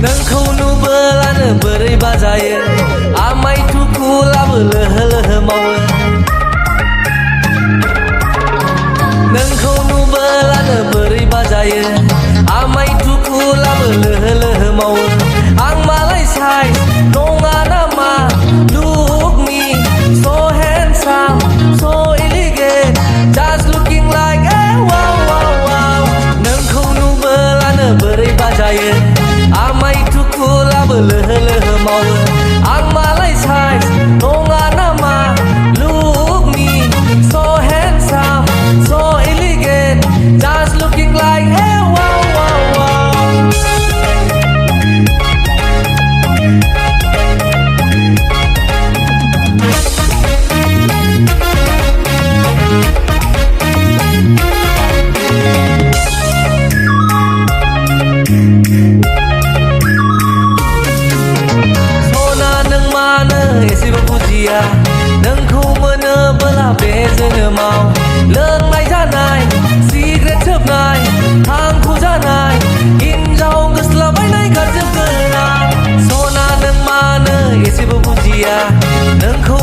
नोंखौ नुबोलानो बोरैबा जायो आमाय थुखुलाबो लोहो लोहो मावो नोंखौ नुबोलानो बोरैबा जायो आमाय थुखुलाबो लोहो लोहो मावो आं मालाय साइज नङा नामा look me so handsome so elegant just looking like wow wow wow नोंखौ नुबोलानो बोरैबा जायो आमाय थुखुलाबो लोहो लोहो मावो आं मालाय साइज नङा नामा look me so handsome so elegant just looking like wow wow wow एसेबो बुजिया नोंखौ मोनोबोला बे जोनोमाव लोंनाय जानाय सिगारेट सोबनाय थांखु जानाय हिनजाव गोसोलाबायनाय गारजोबगोन आं सना नों मानो एसेबो बुजिया नोंखौ